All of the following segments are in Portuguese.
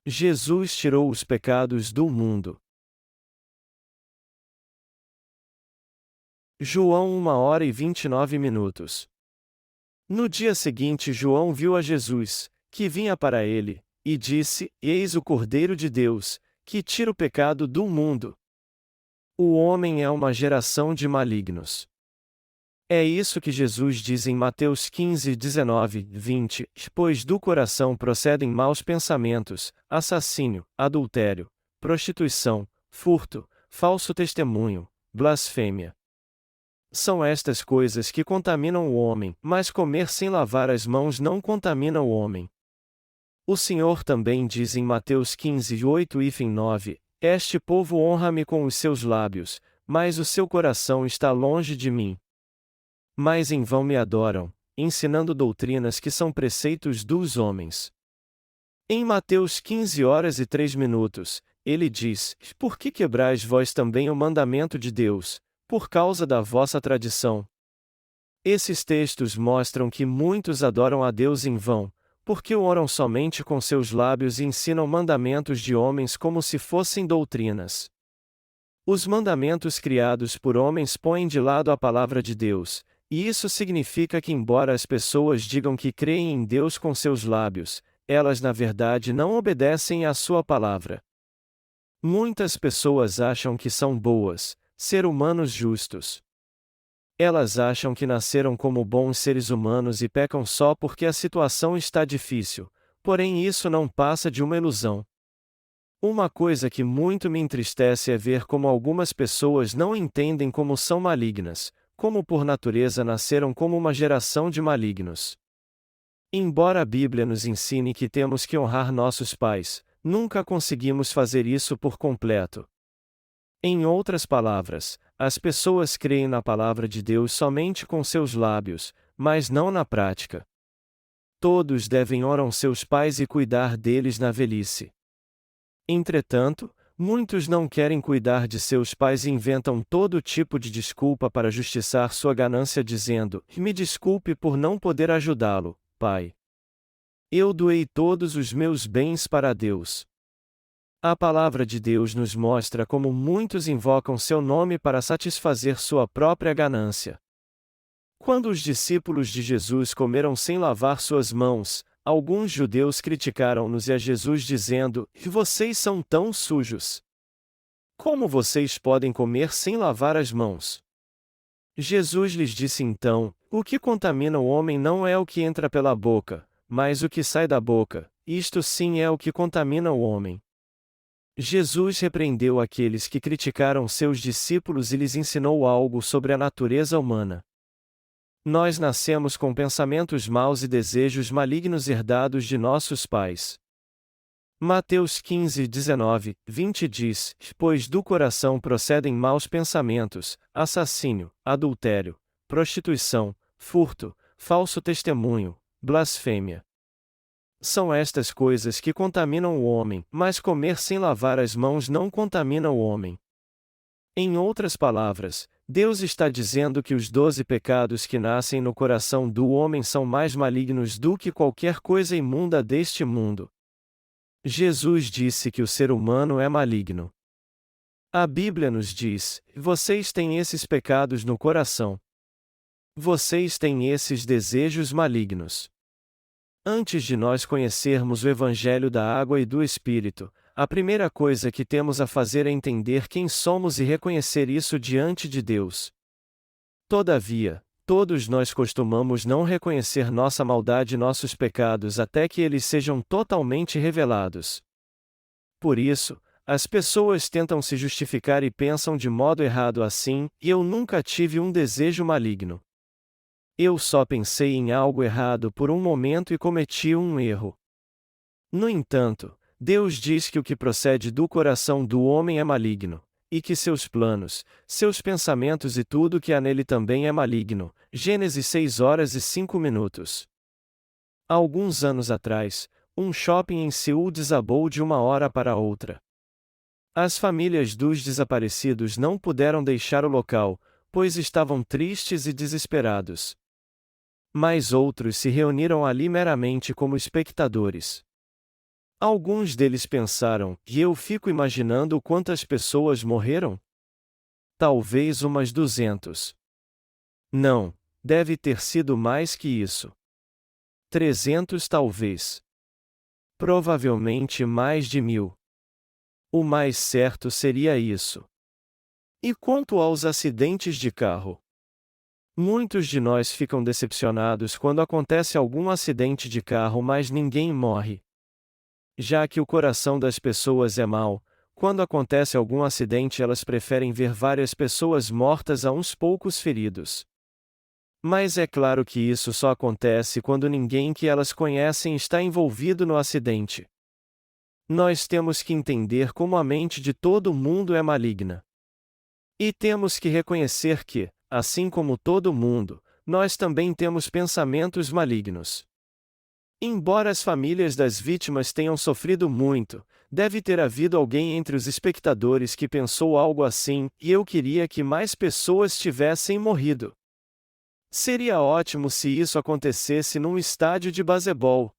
Jesus tirou os pecados do mundo. João 1h29. No dia seguinte João viu a Jesus, que vinha para ele, e disse: Eis o Cordeiro de Deus, que tira o pecado do mundo. O homem é uma geração de malignos. É isso que Jesus diz em Mateus 15, 19, 20, pois do coração procedem maus pensamentos, assassínio, adultério, prostituição, furto, falso testemunho, blasfêmia. São estas coisas que contaminam o homem, mas comer sem lavar as mãos não contamina o homem. O Senhor também diz em Mateus 15, 8 e 9, Este povo honra-me com os seus lábios, mas o seu coração está longe de mim. Mas em vão me adoram, ensinando doutrinas que são preceitos dos homens. Em Mateus 15h03, ele diz: Por que quebrais vós também o mandamento de Deus, por causa da vossa tradição? Esses textos mostram que muitos adoram a Deus em vão, porque o oram somente com seus lábios e ensinam mandamentos de homens como se fossem doutrinas. Os mandamentos criados por homens põem de lado a palavra de Deus, e isso significa que, embora as pessoas digam que creem em Deus com seus lábios, elas na verdade não obedecem à sua palavra. Muitas pessoas acham que são boas, ser humanos justos. Elas acham que nasceram como bons seres humanos e pecam só porque a situação está difícil, porém isso não passa de uma ilusão. Uma coisa que muito me entristece é ver como algumas pessoas não entendem como são malignas, como por natureza nasceram como uma geração de malignos. Embora a Bíblia nos ensine que temos que honrar nossos pais, nunca conseguimos fazer isso por completo. Em outras palavras, as pessoas creem na palavra de Deus somente com seus lábios, mas não na prática. Todos devem honrar seus pais e cuidar deles na velhice. Entretanto, muitos não querem cuidar de seus pais e inventam todo tipo de desculpa para justiçar sua ganância dizendo: Me desculpe por não poder ajudá-lo, pai. Eu doei todos os meus bens para Deus. A palavra de Deus nos mostra como muitos invocam seu nome para satisfazer sua própria ganância. Quando os discípulos de Jesus comeram sem lavar suas mãos, alguns judeus criticaram-nos e a Jesus dizendo: Vocês são tão sujos. Como vocês podem comer sem lavar as mãos? Jesus lhes disse então: O que contamina o homem não é o que entra pela boca, mas o que sai da boca, isto sim é o que contamina o homem. Jesus repreendeu aqueles que criticaram seus discípulos e lhes ensinou algo sobre a natureza humana. Nós nascemos com pensamentos maus e desejos malignos herdados de nossos pais. Mateus 15, 19, 20 diz: Pois do coração procedem maus pensamentos, assassínio, adultério, prostituição, furto, falso testemunho, blasfêmia. São estas coisas que contaminam o homem, mas comer sem lavar as mãos não contamina o homem. Em outras palavras, Deus está dizendo que os 12 pecados que nascem no coração do homem são mais malignos do que qualquer coisa imunda deste mundo. Jesus disse que o ser humano é maligno. A Bíblia nos diz: Vocês têm esses pecados no coração. Vocês têm esses desejos malignos. Antes de nós conhecermos o Evangelho da Água e do Espírito, a primeira coisa que temos a fazer é entender quem somos e reconhecer isso diante de Deus. Todavia, todos nós costumamos não reconhecer nossa maldade e nossos pecados até que eles sejam totalmente revelados. Por isso, as pessoas tentam se justificar e pensam de modo errado assim: Eu nunca tive um desejo maligno. Eu só pensei em algo errado por um momento e cometi um erro. No entanto, Deus diz que o que procede do coração do homem é maligno, e que seus planos, seus pensamentos e tudo que há nele também é maligno. Gênesis 6h05. Alguns anos atrás, um shopping em Seul desabou de uma hora para outra. As famílias dos desaparecidos não puderam deixar o local, pois estavam tristes e desesperados. Mas outros se reuniram ali meramente como espectadores. Alguns deles pensaram, e eu fico imaginando quantas pessoas morreram? Talvez umas 200. Não, deve ter sido mais que isso. 300 talvez. Provavelmente mais de 1000. O mais certo seria isso. E quanto aos acidentes de carro? Muitos de nós ficam decepcionados quando acontece algum acidente de carro, mas ninguém morre. Já que o coração das pessoas é mau, quando acontece algum acidente elas preferem ver várias pessoas mortas a uns poucos feridos. Mas é claro que isso só acontece quando ninguém que elas conhecem está envolvido no acidente. Nós temos que entender como a mente de todo mundo é maligna. E temos que reconhecer que, assim como todo mundo, nós também temos pensamentos malignos. Embora as famílias das vítimas tenham sofrido muito, deve ter havido alguém entre os espectadores que pensou algo assim, e eu queria que mais pessoas tivessem morrido. Seria ótimo se isso acontecesse num estádio de basebol.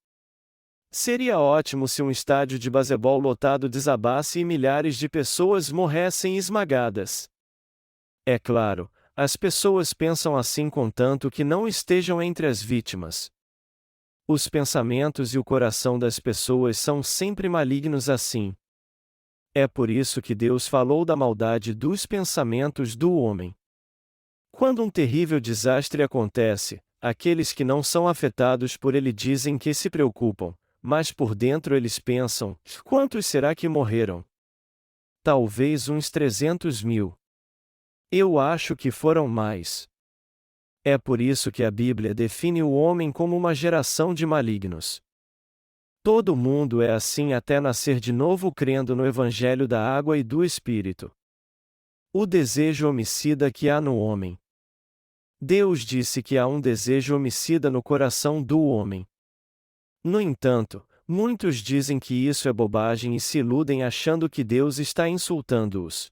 Seria ótimo se um estádio de basebol lotado desabasse e milhares de pessoas morressem esmagadas. É claro, as pessoas pensam assim contanto que não estejam entre as vítimas. Os pensamentos e o coração das pessoas são sempre malignos assim. É por isso que Deus falou da maldade dos pensamentos do homem. Quando um terrível desastre acontece, aqueles que não são afetados por ele dizem que se preocupam, mas por dentro eles pensam: quantos será que morreram? Talvez uns 300.000. Eu acho que foram mais. É por isso que a Bíblia define o homem como uma geração de malignos. Todo mundo é assim até nascer de novo crendo no Evangelho da água e do Espírito. O desejo homicida que há no homem. Deus disse que há um desejo homicida no coração do homem. No entanto, muitos dizem que isso é bobagem e se iludem achando que Deus está insultando-os.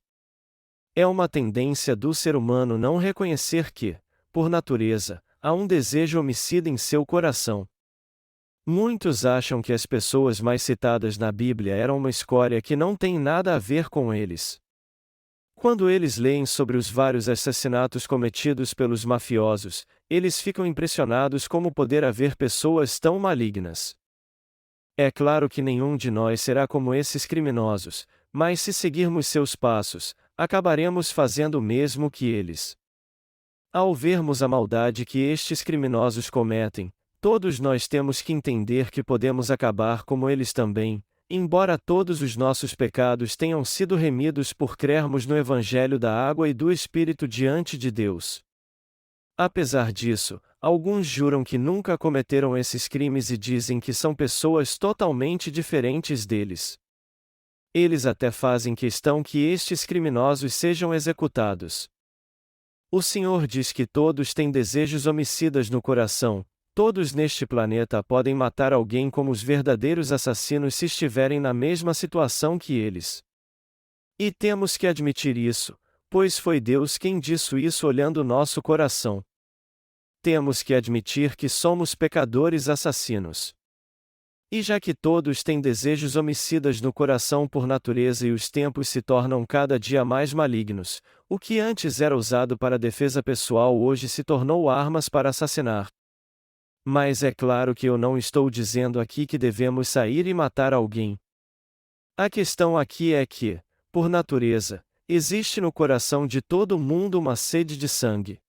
É uma tendência do ser humano não reconhecer que, por natureza, há um desejo homicida em seu coração. Muitos acham que as pessoas mais citadas na Bíblia eram uma escória que não tem nada a ver com eles. Quando eles leem sobre os vários assassinatos cometidos pelos mafiosos, eles ficam impressionados como poder haver pessoas tão malignas. É claro que nenhum de nós será como esses criminosos, mas se seguirmos seus passos, acabaremos fazendo o mesmo que eles. Ao vermos a maldade que estes criminosos cometem, todos nós temos que entender que podemos acabar como eles também, embora todos os nossos pecados tenham sido remidos por crermos no Evangelho da água e do Espírito diante de Deus. Apesar disso, alguns juram que nunca cometeram esses crimes e dizem que são pessoas totalmente diferentes deles. Eles até fazem questão que estes criminosos sejam executados. O Senhor diz que todos têm desejos homicidas no coração, todos neste planeta podem matar alguém como os verdadeiros assassinos se estiverem na mesma situação que eles. E temos que admitir isso, pois foi Deus quem disse isso olhando nosso coração. Temos que admitir que somos pecadores assassinos. E já que todos têm desejos homicidas no coração por natureza e os tempos se tornam cada dia mais malignos, o que antes era usado para defesa pessoal hoje se tornou armas para assassinar. Mas é claro que eu não estou dizendo aqui que devemos sair e matar alguém. A questão aqui é que, por natureza, existe no coração de todo mundo uma sede de sangue.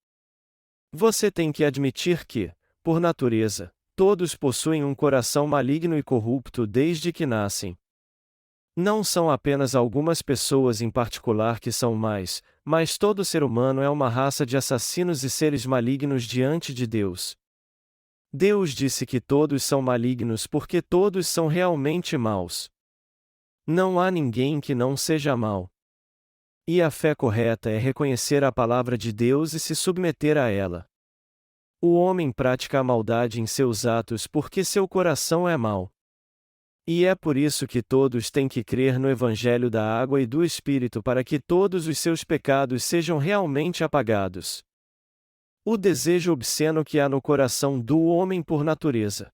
Você tem que admitir que, por natureza, todos possuem um coração maligno e corrupto desde que nascem. Não são apenas algumas pessoas em particular que são más, mas todo ser humano é uma raça de assassinos e seres malignos diante de Deus. Deus disse que todos são malignos porque todos são realmente maus. Não há ninguém que não seja mau. E a fé correta é reconhecer a palavra de Deus e se submeter a ela. O homem pratica a maldade em seus atos porque seu coração é mau. E é por isso que todos têm que crer no Evangelho da água e do Espírito para que todos os seus pecados sejam realmente apagados. O desejo obsceno que há no coração do homem por natureza.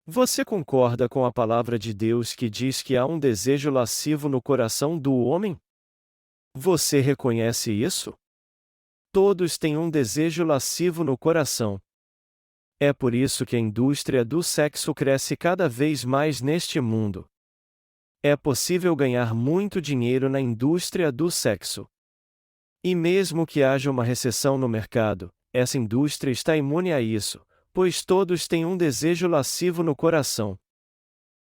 Você concorda com a palavra de Deus que diz que há um desejo lascivo no coração do homem? Você reconhece isso? Todos têm um desejo lascivo no coração. É por isso que a indústria do sexo cresce cada vez mais neste mundo. É possível ganhar muito dinheiro na indústria do sexo. E mesmo que haja uma recessão no mercado, essa indústria está imune a isso, pois todos têm um desejo lascivo no coração.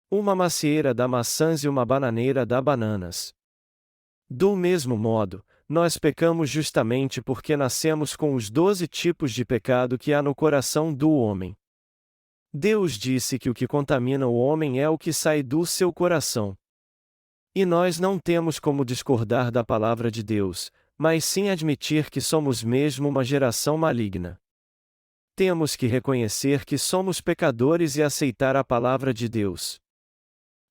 Uma macieira dá maçãs e uma bananeira dá bananas. Do mesmo modo, nós pecamos justamente porque nascemos com os 12 tipos de pecado que há no coração do homem. Deus disse que o que contamina o homem é o que sai do seu coração. E nós não temos como discordar da palavra de Deus, mas sim admitir que somos mesmo uma geração maligna. Temos que reconhecer que somos pecadores e aceitar a palavra de Deus.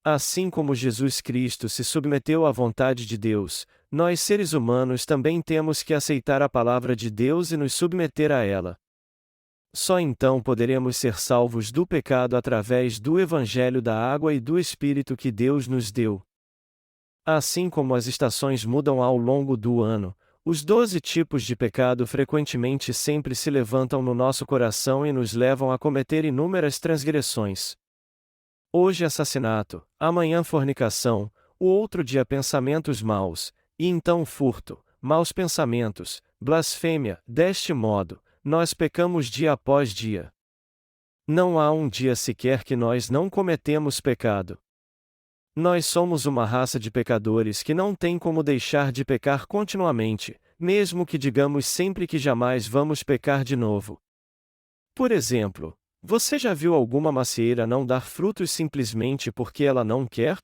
Assim como Jesus Cristo se submeteu à vontade de Deus, nós seres humanos também temos que aceitar a palavra de Deus e nos submeter a ela. Só então poderemos ser salvos do pecado através do Evangelho da água e do Espírito que Deus nos deu. Assim como as estações mudam ao longo do ano, os 12 tipos de pecado frequentemente sempre se levantam no nosso coração e nos levam a cometer inúmeras transgressões. Hoje assassinato, amanhã fornicação, o outro dia pensamentos maus, e então furto, maus pensamentos, blasfêmia. Deste modo, nós pecamos dia após dia. Não há um dia sequer que nós não cometemos pecado. Nós somos uma raça de pecadores que não tem como deixar de pecar continuamente, mesmo que digamos sempre que jamais vamos pecar de novo. Por exemplo, você já viu alguma macieira não dar frutos simplesmente porque ela não quer?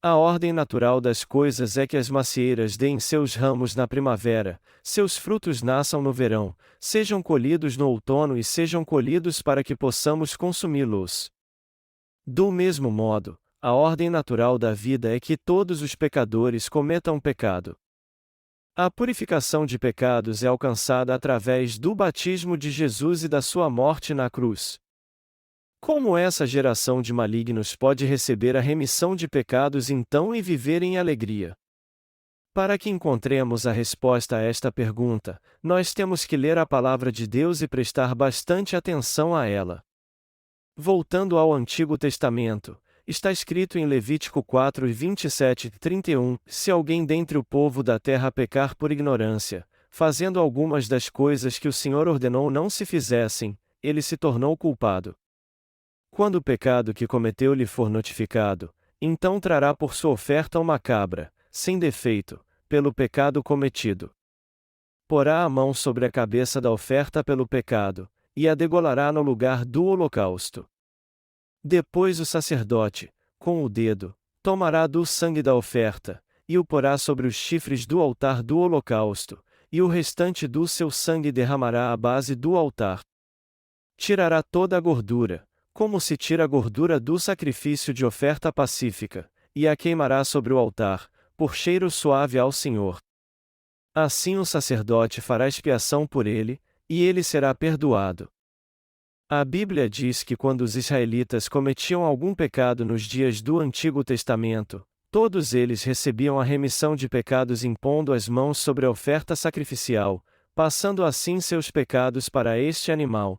A ordem natural das coisas é que as macieiras deem seus ramos na primavera, seus frutos nasçam no verão, sejam colhidos no outono e sejam colhidos para que possamos consumi-los. Do mesmo modo, a ordem natural da vida é que todos os pecadores cometam pecado. A purificação de pecados é alcançada através do batismo de Jesus e da sua morte na cruz. Como essa geração de malignos pode receber a remissão de pecados então e viver em alegria? Para que encontremos a resposta a esta pergunta, nós temos que ler a palavra de Deus e prestar bastante atenção a ela. Voltando ao Antigo Testamento, está escrito em Levítico 4:27-31, se alguém dentre o povo da terra pecar por ignorância, fazendo algumas das coisas que o Senhor ordenou não se fizessem, ele se tornou culpado. Quando o pecado que cometeu lhe for notificado, então trará por sua oferta uma cabra, sem defeito, pelo pecado cometido. Porá a mão sobre a cabeça da oferta pelo pecado, e a degolará no lugar do holocausto. Depois o sacerdote, com o dedo, tomará do sangue da oferta, e o porá sobre os chifres do altar do holocausto, e o restante do seu sangue derramará à base do altar. Tirará toda a gordura, como se tira a gordura do sacrifício de oferta pacífica, e a queimará sobre o altar, por cheiro suave ao Senhor. Assim o sacerdote fará expiação por ele, e ele será perdoado. A Bíblia diz que quando os israelitas cometiam algum pecado nos dias do Antigo Testamento, todos eles recebiam a remissão de pecados impondo as mãos sobre a oferta sacrificial, passando assim seus pecados para este animal.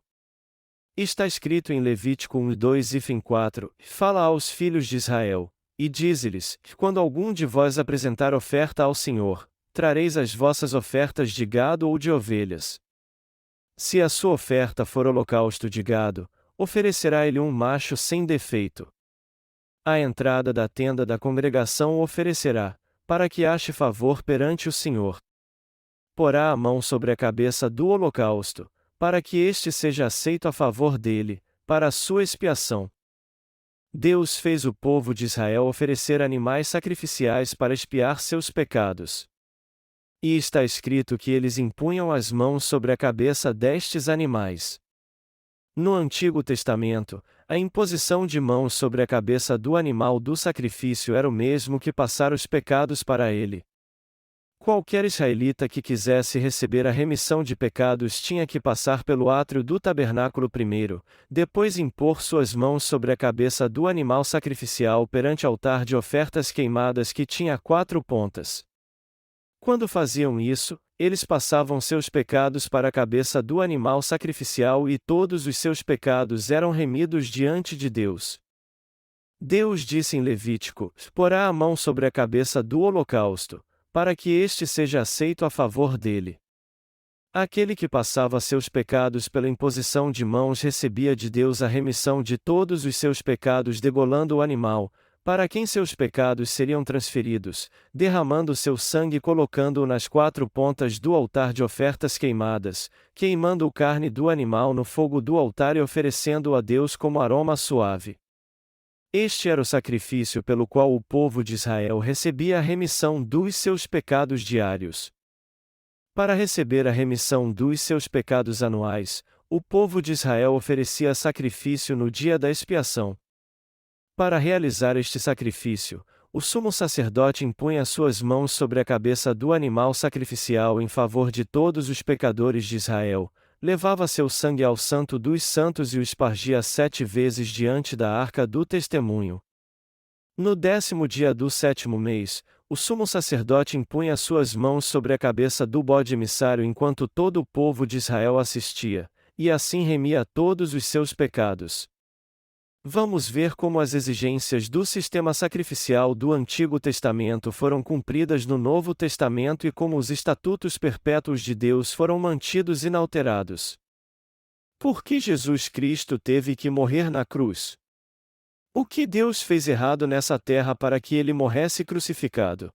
Está escrito em Levítico 1:2-4, fala aos filhos de Israel, e dize-lhes, quando algum de vós apresentar oferta ao Senhor, trareis as vossas ofertas de gado ou de ovelhas. Se a sua oferta for holocausto de gado, oferecerá ele um macho sem defeito. À entrada da tenda da congregação o oferecerá, para que ache favor perante o Senhor. Porá a mão sobre a cabeça do holocausto, para que este seja aceito a favor dele, para a sua expiação. Deus fez o povo de Israel oferecer animais sacrificiais para expiar seus pecados. E está escrito que eles impunham as mãos sobre a cabeça destes animais. No Antigo Testamento, a imposição de mãos sobre a cabeça do animal do sacrifício era o mesmo que passar os pecados para ele. Qualquer israelita que quisesse receber a remissão de pecados tinha que passar pelo átrio do tabernáculo primeiro, depois impor suas mãos sobre a cabeça do animal sacrificial perante o altar de ofertas queimadas que tinha 4 pontas. Quando faziam isso, eles passavam seus pecados para a cabeça do animal sacrificial e todos os seus pecados eram remidos diante de Deus. Deus disse em Levítico: porá a mão sobre a cabeça do holocausto, para que este seja aceito a favor dele. Aquele que passava seus pecados pela imposição de mãos recebia de Deus a remissão de todos os seus pecados degolando o animal, para quem seus pecados seriam transferidos, derramando seu sangue e colocando-o nas 4 pontas do altar de ofertas queimadas, queimando a carne do animal no fogo do altar e oferecendo-o a Deus como aroma suave. Este era o sacrifício pelo qual o povo de Israel recebia a remissão dos seus pecados diários. Para receber a remissão dos seus pecados anuais, o povo de Israel oferecia sacrifício no dia da expiação. Para realizar este sacrifício, o sumo sacerdote impunha suas mãos sobre a cabeça do animal sacrificial em favor de todos os pecadores de Israel, levava seu sangue ao Santo dos Santos e o espargia 7 vezes diante da arca do testemunho. No 10º dia do 7º mês, o sumo sacerdote impunha suas mãos sobre a cabeça do bode emissário enquanto todo o povo de Israel assistia, e assim remia todos os seus pecados. Vamos ver como as exigências do sistema sacrificial do Antigo Testamento foram cumpridas no Novo Testamento e como os estatutos perpétuos de Deus foram mantidos inalterados. Por que Jesus Cristo teve que morrer na cruz? O que Deus fez errado nessa terra para que ele morresse crucificado?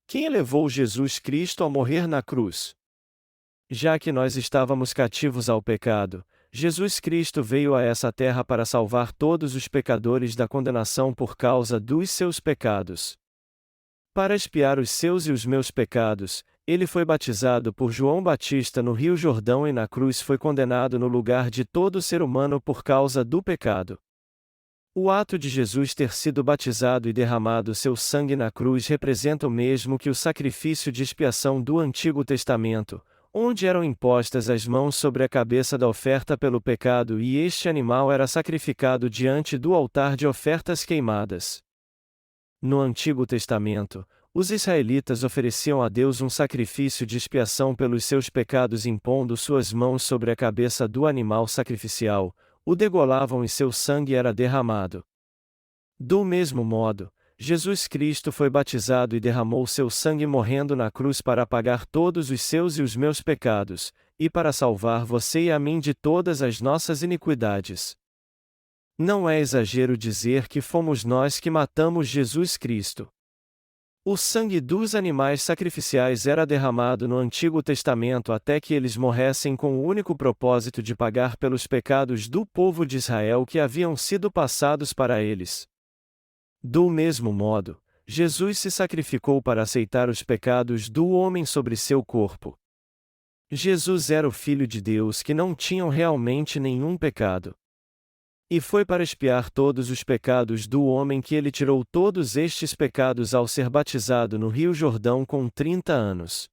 Quem levou Jesus Cristo a morrer na cruz? Já que nós estávamos cativos ao pecado, Jesus Cristo veio a essa terra para salvar todos os pecadores da condenação por causa dos seus pecados. Para expiar os seus e os meus pecados, ele foi batizado por João Batista no Rio Jordão e na cruz foi condenado no lugar de todo ser humano por causa do pecado. O ato de Jesus ter sido batizado e derramado seu sangue na cruz representa o mesmo que o sacrifício de expiação do Antigo Testamento, onde eram impostas as mãos sobre a cabeça da oferta pelo pecado e este animal era sacrificado diante do altar de ofertas queimadas. No Antigo Testamento, os israelitas ofereciam a Deus um sacrifício de expiação pelos seus pecados impondo suas mãos sobre a cabeça do animal sacrificial, o degolavam e seu sangue era derramado. Do mesmo modo, Jesus Cristo foi batizado e derramou seu sangue morrendo na cruz para apagar todos os seus e os meus pecados, e para salvar você e a mim de todas as nossas iniquidades. Não é exagero dizer que fomos nós que matamos Jesus Cristo. O sangue dos animais sacrificiais era derramado no Antigo Testamento até que eles morressem com o único propósito de pagar pelos pecados do povo de Israel que haviam sido passados para eles. Do mesmo modo, Jesus se sacrificou para aceitar os pecados do homem sobre seu corpo. Jesus era o Filho de Deus que não tinha realmente nenhum pecado. E foi para expiar todos os pecados do homem que ele tirou todos estes pecados ao ser batizado no Rio Jordão com 30 anos.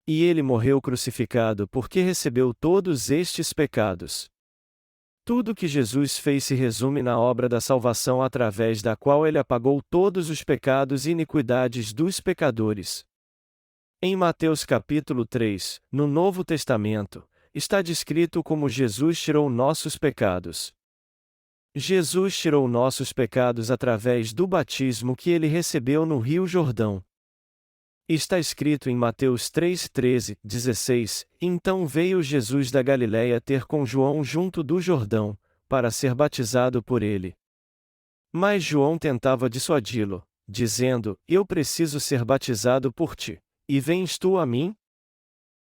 E ele morreu crucificado porque recebeu todos estes pecados. Tudo que Jesus fez se resume na obra da salvação através da qual ele apagou todos os pecados e iniquidades dos pecadores. Em Mateus capítulo 3, no Novo Testamento, está descrito como Jesus tirou nossos pecados. Jesus tirou nossos pecados através do batismo que ele recebeu no Rio Jordão. Está escrito em Mateus 3, 13, 16, então veio Jesus da Galiléia ter com João junto do Jordão, para ser batizado por ele. Mas João tentava dissuadi-lo, dizendo, eu preciso ser batizado por ti, e vens tu a mim?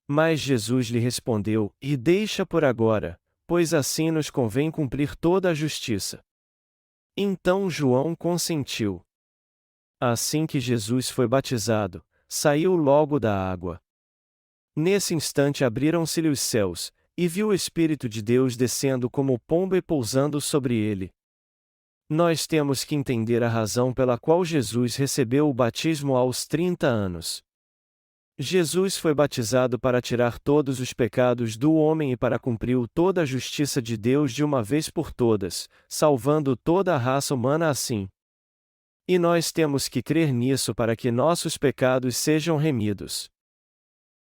Mas Jesus lhe respondeu, e deixa por agora, pois assim nos convém cumprir toda a justiça. Então João consentiu. Assim que Jesus foi batizado, saiu logo da água. Nesse instante abriram-se-lhe os céus, e viu o Espírito de Deus descendo como pomba e pousando sobre ele. Nós temos que entender a razão pela qual Jesus recebeu o batismo aos 30 anos. Jesus foi batizado para tirar todos os pecados do homem e para cumprir toda a justiça de Deus de uma vez por todas, salvando toda a raça humana assim. E nós temos que crer nisso para que nossos pecados sejam remidos.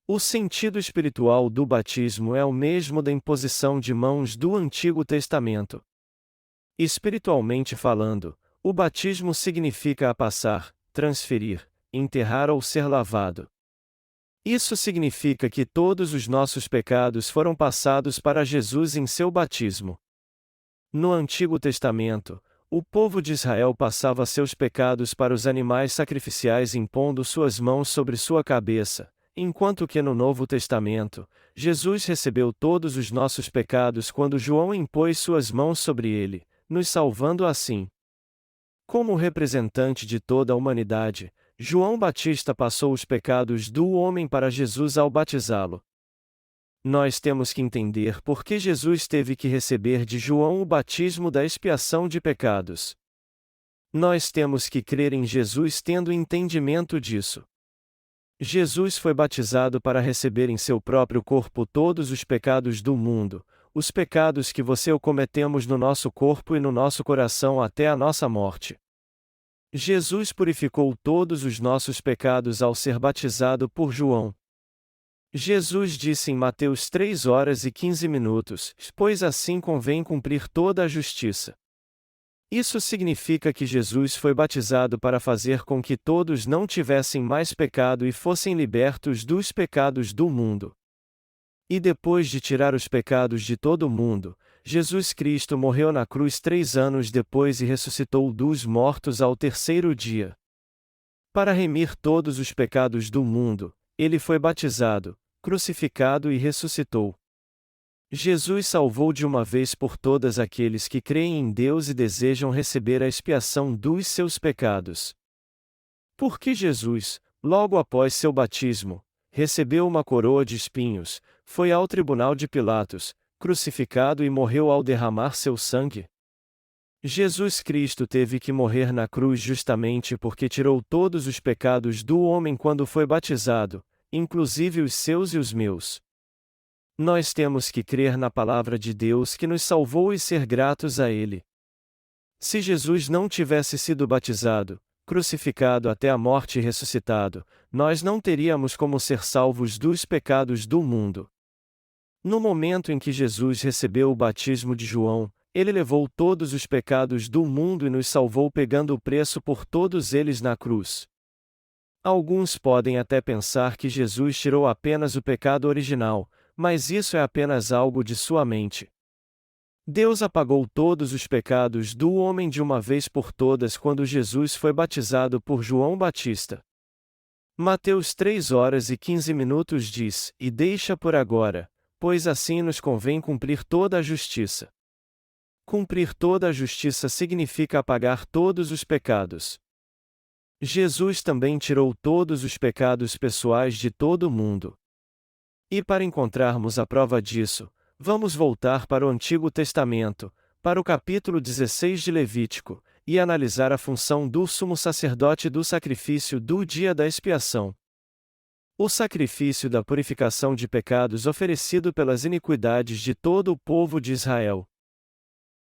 O sentido espiritual do batismo é o mesmo da imposição de mãos do Antigo Testamento. Espiritualmente falando, o batismo significa passar, transferir, enterrar ou ser lavado. Isso significa que todos os nossos pecados foram passados para Jesus em seu batismo. No Antigo Testamento, o povo de Israel passava seus pecados para os animais sacrificiais impondo suas mãos sobre sua cabeça, enquanto que no Novo Testamento, Jesus recebeu todos os nossos pecados quando João impôs suas mãos sobre ele, nos salvando assim. Como representante de toda a humanidade, João Batista passou os pecados do homem para Jesus ao batizá-lo. Nós temos que entender por que Jesus teve que receber de João o batismo da expiação de pecados. Nós temos que crer em Jesus tendo entendimento disso. Jesus foi batizado para receber em seu próprio corpo todos os pecados do mundo, os pecados que você e eu cometemos no nosso corpo e no nosso coração até a nossa morte. Jesus purificou todos os nossos pecados ao ser batizado por João. Jesus disse em Mateus 3h15: Pois assim convém cumprir toda a justiça. Isso significa que Jesus foi batizado para fazer com que todos não tivessem mais pecado e fossem libertos dos pecados do mundo. E depois de tirar os pecados de todo o mundo, Jesus Cristo morreu na cruz 3 anos depois e ressuscitou dos mortos ao terceiro dia. Para remir todos os pecados do mundo, ele foi batizado, crucificado e ressuscitou. Jesus salvou de uma vez por todas aqueles que creem em Deus e desejam receber a expiação dos seus pecados. Porque Jesus, logo após seu batismo, recebeu uma coroa de espinhos, foi ao tribunal de Pilatos, crucificado e morreu ao derramar seu sangue? Jesus Cristo teve que morrer na cruz justamente porque tirou todos os pecados do homem quando foi batizado, inclusive os seus e os meus. Nós temos que crer na palavra de Deus que nos salvou e ser gratos a Ele. Se Jesus não tivesse sido batizado, crucificado até a morte e ressuscitado, nós não teríamos como ser salvos dos pecados do mundo. No momento em que Jesus recebeu o batismo de João, ele levou todos os pecados do mundo e nos salvou pegando o preço por todos eles na cruz. Alguns podem até pensar que Jesus tirou apenas o pecado original, mas isso é apenas algo de sua mente. Deus apagou todos os pecados do homem de uma vez por todas quando Jesus foi batizado por João Batista. Mateus 3h15 diz: E deixa por agora, pois assim nos convém cumprir toda a justiça. Cumprir toda a justiça significa apagar todos os pecados. Jesus também tirou todos os pecados pessoais de todo o mundo. E para encontrarmos a prova disso, vamos voltar para o Antigo Testamento, para o capítulo 16 de Levítico, e analisar a função do sumo sacerdote do sacrifício do dia da expiação. O sacrifício da purificação de pecados oferecido pelas iniquidades de todo o povo de Israel.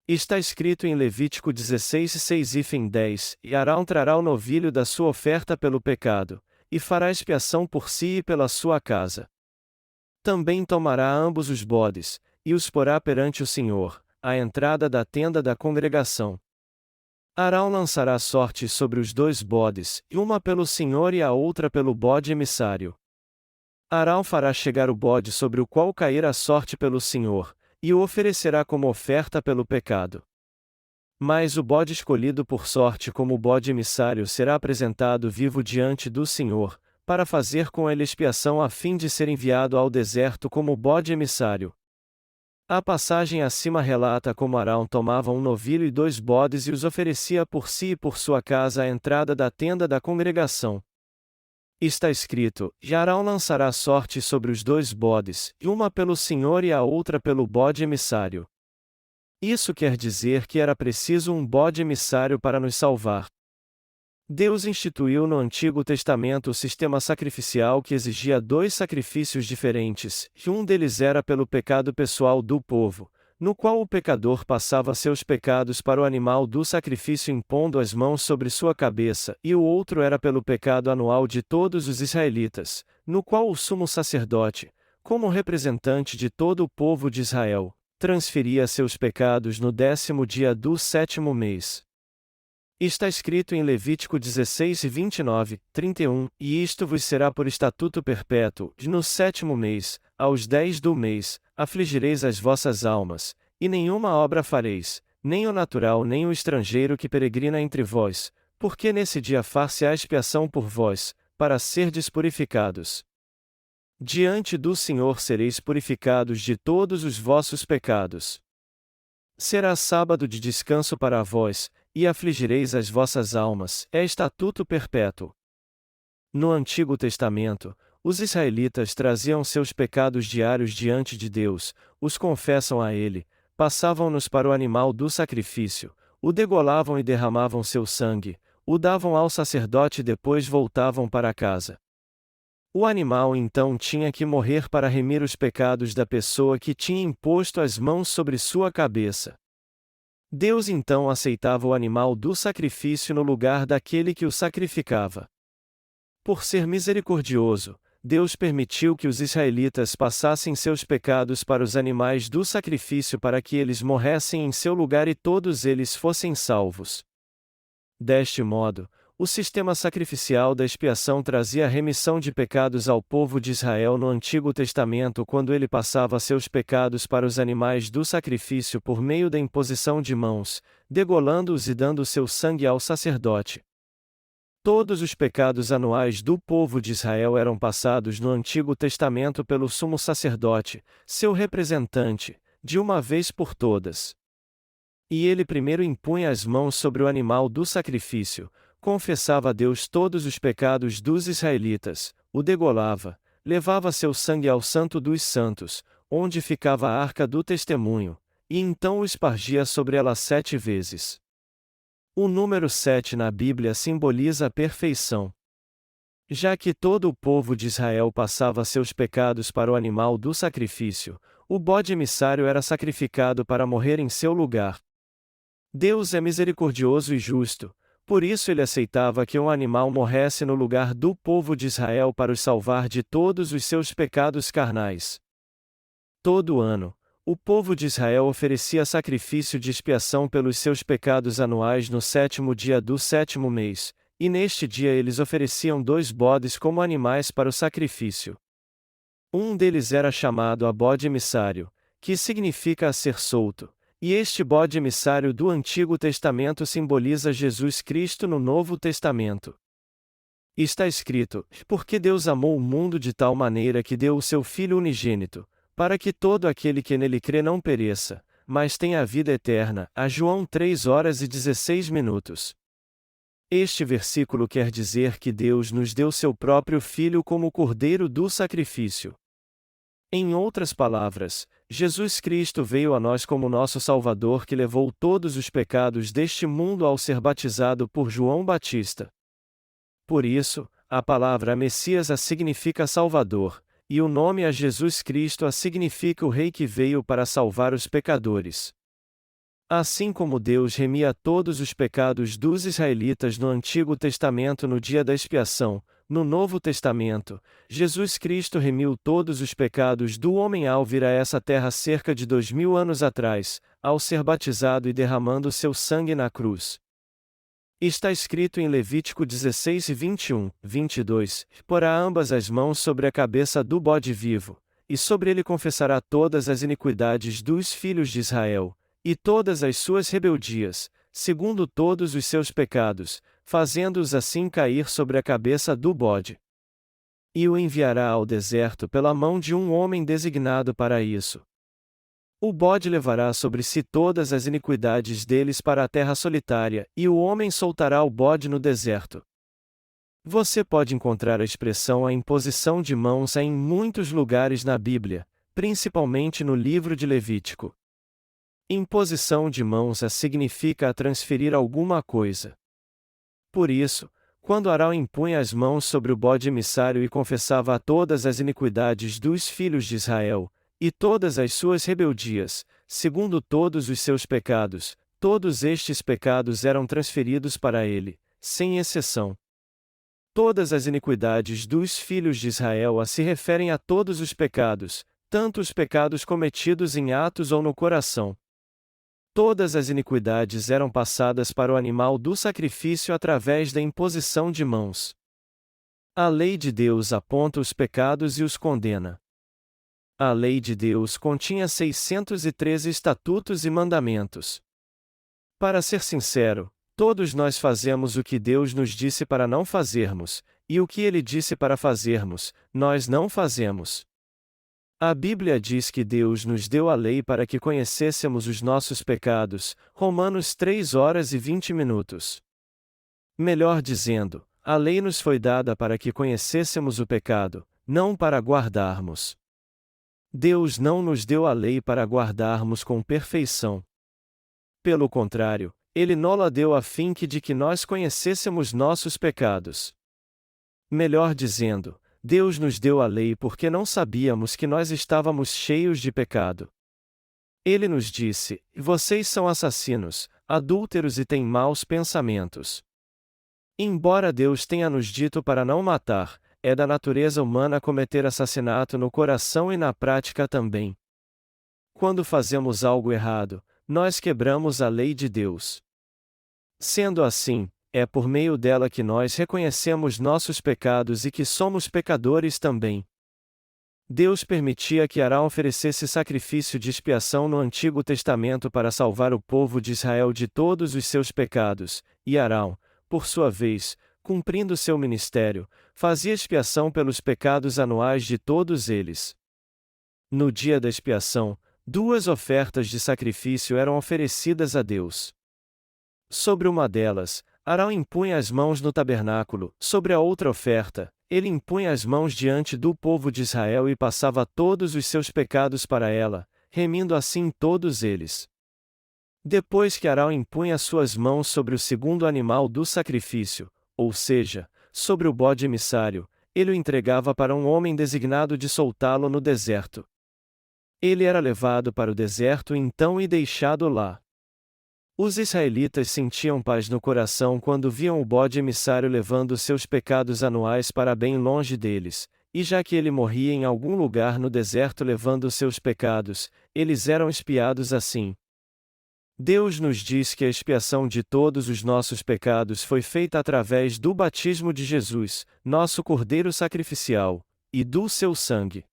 Está escrito em Levítico 16:6-10: E Arão trará o novilho da sua oferta pelo pecado, e fará expiação por si e pela sua casa. Também tomará ambos os bodes, e os porá perante o Senhor, à entrada da tenda da congregação. Arão lançará sortes sobre os 2 bodes, e uma pelo Senhor e a outra pelo bode emissário. Arão fará chegar o bode sobre o qual cair a sorte pelo Senhor, e o oferecerá como oferta pelo pecado. Mas o bode escolhido por sorte como bode emissário será apresentado vivo diante do Senhor, para fazer com ele expiação a fim de ser enviado ao deserto como bode emissário. A passagem acima relata como Arão tomava um novilho e 2 bodes e os oferecia por si e por sua casa à entrada da tenda da congregação. Está escrito: E Arão lançará sorte sobre os 2 bodes, e uma pelo Senhor e a outra pelo bode emissário. Isso quer dizer que era preciso um bode emissário para nos salvar. Deus instituiu no Antigo Testamento o sistema sacrificial que exigia dois sacrifícios diferentes, e um deles era pelo pecado pessoal do povo, no qual o pecador passava seus pecados para o animal do sacrifício impondo as mãos sobre sua cabeça, e o outro era pelo pecado anual de todos os israelitas, no qual o sumo sacerdote, como representante de todo o povo de Israel, transferia seus pecados no 10º dia do 7º mês. Está escrito em Levítico 16 e 29, 31, e isto vos será por estatuto perpétuo, no 7º mês, aos 10 do mês, afligireis as vossas almas, e nenhuma obra fareis, nem o natural nem o estrangeiro que peregrina entre vós, porque nesse dia far-se a expiação por vós, para serdes purificados. Diante do Senhor sereis purificados de todos os vossos pecados. Será sábado de descanso para vós, e afligireis as vossas almas, é estatuto perpétuo. No Antigo Testamento, os israelitas traziam seus pecados diários diante de Deus, os confessam a Ele, passavam-nos para o animal do sacrifício, o degolavam e derramavam seu sangue, o davam ao sacerdote e depois voltavam para casa. O animal então tinha que morrer para remir os pecados da pessoa que tinha imposto as mãos sobre sua cabeça. Deus então aceitava o animal do sacrifício no lugar daquele que o sacrificava. Por ser misericordioso, Deus permitiu que os israelitas passassem seus pecados para os animais do sacrifício para que eles morressem em seu lugar e todos eles fossem salvos. Deste modo, o sistema sacrificial da expiação trazia remissão de pecados ao povo de Israel no Antigo Testamento quando ele passava seus pecados para os animais do sacrifício por meio da imposição de mãos, degolando-os e dando seu sangue ao sacerdote. Todos os pecados anuais do povo de Israel eram passados no Antigo Testamento pelo sumo sacerdote, seu representante, de uma vez por todas. E ele primeiro impunha as mãos sobre o animal do sacrifício, confessava a Deus todos os pecados dos israelitas, o degolava, levava seu sangue ao Santo dos Santos, onde ficava a arca do testemunho, e então o espargia sobre ela 7 vezes. O número 7 na Bíblia simboliza a perfeição. Já que todo o povo de Israel passava seus pecados para o animal do sacrifício, o bode emissário era sacrificado para morrer em seu lugar. Deus é misericordioso e justo, por isso ele aceitava que um animal morresse no lugar do povo de Israel para os salvar de todos os seus pecados carnais. Todo ano, o povo de Israel oferecia sacrifício de expiação pelos seus pecados anuais no 7º dia do 7º mês, e neste dia eles ofereciam 2 bodes como animais para o sacrifício. Um deles era chamado a bode emissário, que significa a ser solto. E este bode emissário do Antigo Testamento simboliza Jesus Cristo no Novo Testamento. Está escrito: porque Deus amou o mundo de tal maneira que deu o seu Filho unigênito, para que todo aquele que nele crê não pereça, mas tenha a vida eterna. A João 3:16. Este versículo quer dizer que Deus nos deu seu próprio Filho como o cordeiro do sacrifício. Em outras palavras, Jesus Cristo veio a nós como nosso Salvador que levou todos os pecados deste mundo ao ser batizado por João Batista. Por isso, a palavra Messias a significa Salvador, e o nome a Jesus Cristo a significa o Rei que veio para salvar os pecadores. Assim como Deus remia todos os pecados dos israelitas no Antigo Testamento no dia da expiação, no Novo Testamento, Jesus Cristo remiu todos os pecados do homem ao vir a essa terra cerca de 2000 anos atrás, ao ser batizado e derramando seu sangue na cruz. Está escrito em Levítico 16 e 21, 22, porá ambas as mãos sobre a cabeça do bode vivo, e sobre ele confessará todas as iniquidades dos filhos de Israel, e todas as suas rebeldias, segundo todos os seus pecados, fazendo-os assim cair sobre a cabeça do bode. E o enviará ao deserto pela mão de um homem designado para isso. O bode levará sobre si todas as iniquidades deles para a terra solitária, e o homem soltará o bode no deserto. Você pode encontrar a expressão a imposição de mãos em muitos lugares na Bíblia, principalmente no livro de Levítico. Imposição de mãos significa transferir alguma coisa. Por isso, Quando Arão impunha as mãos sobre o bode emissário e confessava a todas as iniquidades dos filhos de Israel, e todas as suas rebeldias, segundo todos os seus pecados, todos estes pecados eram transferidos para ele, sem exceção. Todas as iniquidades dos filhos de Israel se referem a todos os pecados, tanto os pecados cometidos em atos ou no coração. Todas as iniquidades eram passadas para o animal do sacrifício através da imposição de mãos. A lei de Deus aponta os pecados e os condena. A lei de Deus continha 613 estatutos e mandamentos. Para ser sincero, todos nós fazemos o que Deus nos disse para não fazermos, e o que Ele disse para fazermos, nós não fazemos. A Bíblia diz que Deus nos deu a lei para que conhecêssemos os nossos pecados, Romanos 3 horas e 20 minutos. Melhor dizendo, a lei nos foi dada para que conhecêssemos o pecado, não para guardarmos. Deus não nos deu a lei para guardarmos com perfeição. Pelo contrário, Ele nola deu a fim de que nós conhecêssemos nossos pecados. Melhor dizendo, Deus nos deu a lei porque não sabíamos que nós estávamos cheios de pecado. Ele nos disse: vocês são assassinos, adúlteros e têm maus pensamentos. Embora Deus tenha nos dito para não matar, é da natureza humana cometer assassinato no coração e na prática também. Quando fazemos algo errado, nós quebramos a lei de Deus. Sendo assim, é por meio dela que nós reconhecemos nossos pecados e que somos pecadores também. Deus permitia que Arão oferecesse sacrifício de expiação no Antigo Testamento para salvar o povo de Israel de todos os seus pecados, e Arão, por sua vez, cumprindo seu ministério, fazia expiação pelos pecados anuais de todos eles. No dia da expiação, 2 ofertas de sacrifício eram oferecidas a Deus. Sobre uma delas, Arão impunha as mãos no tabernáculo; sobre a outra oferta, ele impunha as mãos diante do povo de Israel e passava todos os seus pecados para ela, remindo assim todos eles. Depois que Arão impunha suas mãos sobre o segundo animal do sacrifício, ou seja, sobre o bode emissário, ele o entregava para um homem designado de soltá-lo no deserto. Ele era levado para o deserto então e deixado lá. Os israelitas sentiam paz no coração quando viam o bode emissário levando seus pecados anuais para bem longe deles, e já que ele morria em algum lugar no deserto levando seus pecados, eles eram expiados assim. Deus nos diz que a expiação de todos os nossos pecados foi feita através do batismo de Jesus, nosso Cordeiro sacrificial, e do seu sangue.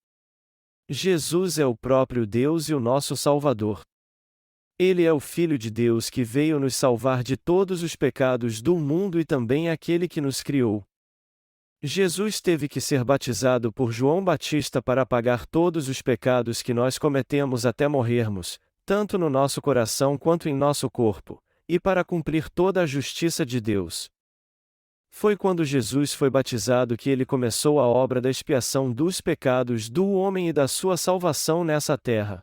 Jesus é o próprio Deus e o nosso Salvador. Ele é o Filho de Deus que veio nos salvar de todos os pecados do mundo e também aquele que nos criou. Jesus teve que ser batizado por João Batista para apagar todos os pecados que nós cometemos até morrermos, tanto no nosso coração quanto em nosso corpo, e para cumprir toda a justiça de Deus. Foi quando Jesus foi batizado que ele começou a obra da expiação dos pecados do homem e da sua salvação nessa terra.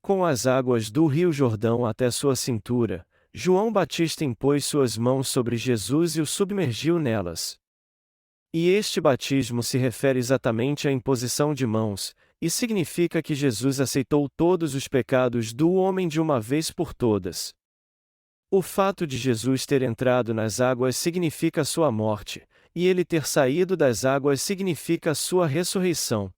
Com as águas do Rio Jordão até sua cintura, João Batista impôs suas mãos sobre Jesus e o submergiu nelas. E este batismo se refere exatamente à imposição de mãos, e significa que Jesus aceitou todos os pecados do homem de uma vez por todas. O fato de Jesus ter entrado nas águas significa sua morte, e ele ter saído das águas significa sua ressurreição.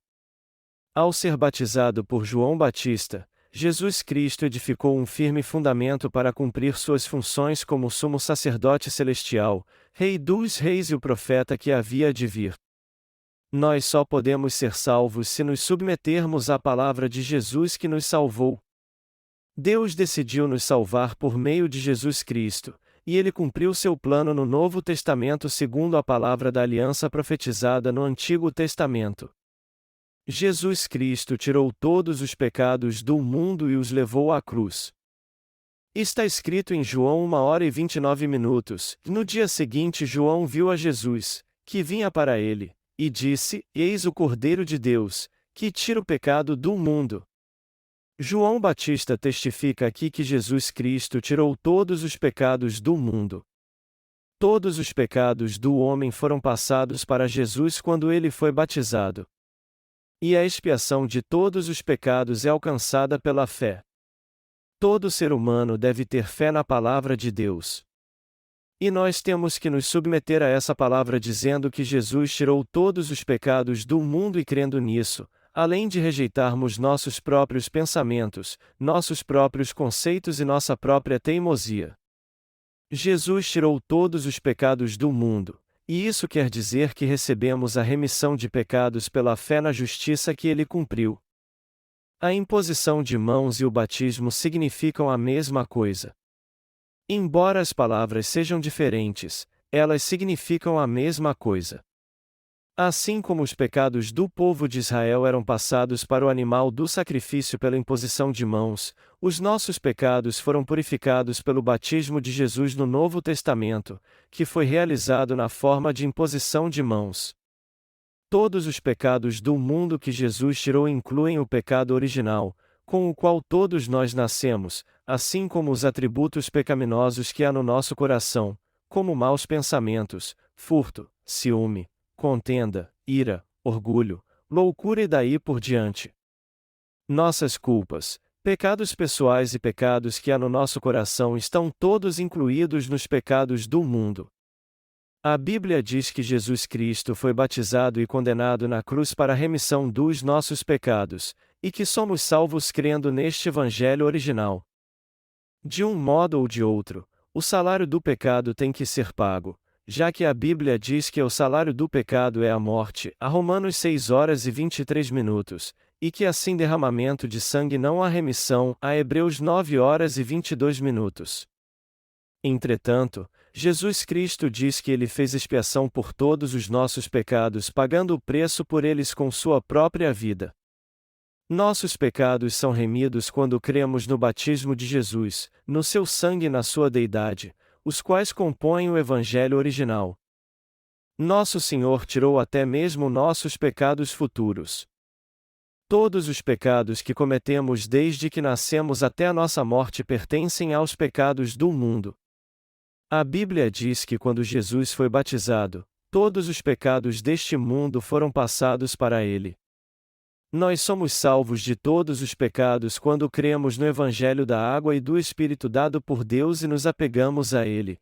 Ao ser batizado por João Batista, Jesus Cristo edificou um firme fundamento para cumprir suas funções como sumo sacerdote celestial, Rei dos reis e o profeta que havia de vir. Nós só podemos ser salvos se nos submetermos à palavra de Jesus que nos salvou. Deus decidiu nos salvar por meio de Jesus Cristo, e ele cumpriu seu plano no Novo Testamento segundo a palavra da aliança profetizada no Antigo Testamento. Jesus Cristo tirou todos os pecados do mundo e os levou à cruz. Está escrito em João 1 hora e 29 minutos, no dia seguinte João viu a Jesus, que vinha para ele, e disse: Eis o Cordeiro de Deus, que tira o pecado do mundo. João Batista testifica aqui que Jesus Cristo tirou todos os pecados do mundo. Todos os pecados do homem foram passados para Jesus quando ele foi batizado. E a expiação de todos os pecados é alcançada pela fé. Todo ser humano deve ter fé na palavra de Deus. E nós temos que nos submeter a essa palavra dizendo que Jesus tirou todos os pecados do mundo e crendo nisso, além de rejeitarmos nossos próprios pensamentos, nossos próprios conceitos e nossa própria teimosia. Jesus tirou todos os pecados do mundo, e isso quer dizer que recebemos a remissão de pecados pela fé na justiça que ele cumpriu. A imposição de mãos e o batismo significam a mesma coisa. Embora as palavras sejam diferentes, elas significam a mesma coisa. Assim como os pecados do povo de Israel eram passados para o animal do sacrifício pela imposição de mãos, os nossos pecados foram purificados pelo batismo de Jesus no Novo Testamento, que foi realizado na forma de imposição de mãos. Todos os pecados do mundo que Jesus tirou incluem o pecado original, com o qual todos nós nascemos, assim como os atributos pecaminosos que há no nosso coração, como maus pensamentos, furto, ciúme, contenda, ira, orgulho, loucura e daí por diante. Nossas culpas, pecados pessoais e pecados que há no nosso coração estão todos incluídos nos pecados do mundo. A Bíblia diz que Jesus Cristo foi batizado e condenado na cruz para a remissão dos nossos pecados, e que somos salvos crendo neste Evangelho original. De um modo ou de outro, o salário do pecado tem que ser pago, já que a Bíblia diz que o salário do pecado é a morte, a Romanos 6 horas e 23 minutos, e que assim derramamento de sangue não há remissão, a Hebreus 9 horas e 22 minutos. Entretanto, Jesus Cristo diz que ele fez expiação por todos os nossos pecados pagando o preço por eles com sua própria vida. Nossos pecados são remidos quando cremos no batismo de Jesus, no seu sangue e na sua deidade, os quais compõem o Evangelho original. Nosso Senhor tirou até mesmo nossos pecados futuros. Todos os pecados que cometemos desde que nascemos até a nossa morte pertencem aos pecados do mundo. A Bíblia diz que quando Jesus foi batizado, todos os pecados deste mundo foram passados para ele. Nós somos salvos de todos os pecados quando cremos no Evangelho da água e do Espírito dado por Deus e nos apegamos a ele.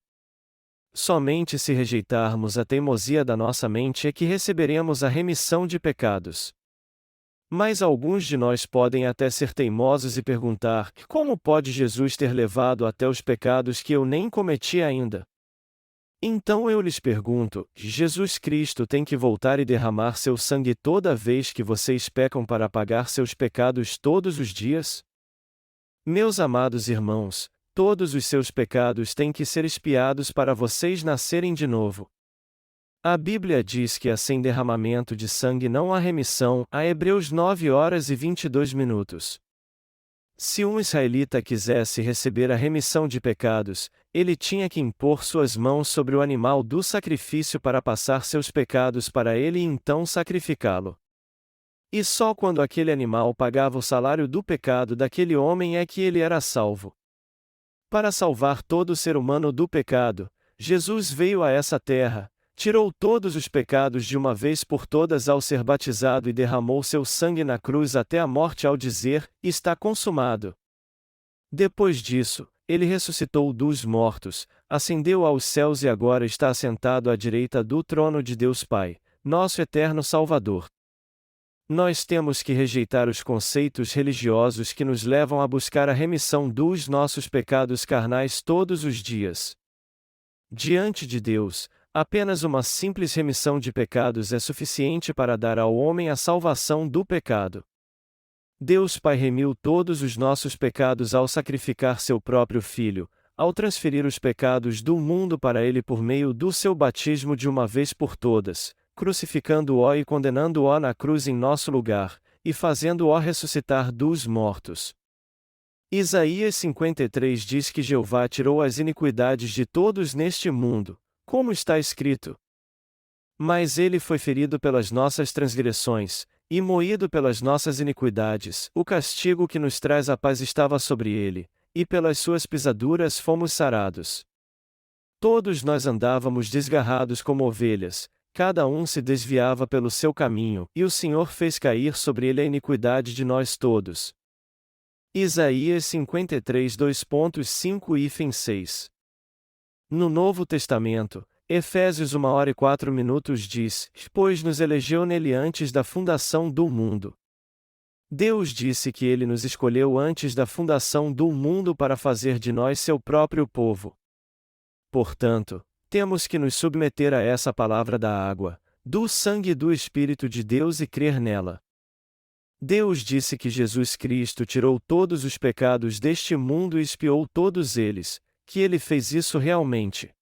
Somente se rejeitarmos a teimosia da nossa mente é que receberemos a remissão de pecados. Mas alguns de nós podem até ser teimosos e perguntar: como pode Jesus ter levado até os pecados que eu nem cometi ainda? Então eu lhes pergunto: Jesus Cristo tem que voltar e derramar seu sangue toda vez que vocês pecam para pagar seus pecados todos os dias? Meus amados irmãos, todos os seus pecados têm que ser expiados para vocês nascerem de novo. A Bíblia diz que sem derramamento de sangue não há remissão, a Hebreus 9 horas e 22 minutos. Se um israelita quisesse receber a remissão de pecados, ele tinha que impor suas mãos sobre o animal do sacrifício para passar seus pecados para ele e então sacrificá-lo. E só quando aquele animal pagava o salário do pecado daquele homem é que ele era salvo. Para salvar todo ser humano do pecado, Jesus veio a essa terra, tirou todos os pecados de uma vez por todas ao ser batizado e derramou seu sangue na cruz até a morte ao dizer: está consumado. Depois disso, ele ressuscitou dos mortos, ascendeu aos céus e agora está assentado à direita do trono de Deus Pai, nosso eterno Salvador. Nós temos que rejeitar os conceitos religiosos que nos levam a buscar a remissão dos nossos pecados carnais todos os dias. Diante de Deus, apenas uma simples remissão de pecados é suficiente para dar ao homem a salvação do pecado. Deus Pai remiu todos os nossos pecados ao sacrificar seu próprio Filho, ao transferir os pecados do mundo para ele por meio do seu batismo de uma vez por todas, crucificando-o e condenando-o na cruz em nosso lugar, e fazendo-o ressuscitar dos mortos. Isaías 53 diz que Jeová tirou as iniquidades de todos neste mundo, como está escrito: mas ele foi ferido pelas nossas transgressões, e moído pelas nossas iniquidades, o castigo que nos traz a paz estava sobre ele, e pelas suas pisaduras fomos sarados. Todos nós andávamos desgarrados como ovelhas, cada um se desviava pelo seu caminho, e o Senhor fez cair sobre ele a iniquidade de nós todos. Isaías 53 2.5 e 6. No Novo Testamento, Efésios 1h04 diz: Pois nos elegeu nele antes da fundação do mundo. Deus disse que ele nos escolheu antes da fundação do mundo para fazer de nós seu próprio povo. Portanto, temos que nos submeter a essa palavra da água, do sangue e do Espírito de Deus e crer nela. Deus disse que Jesus Cristo tirou todos os pecados deste mundo e expiou todos eles, que ele fez isso realmente.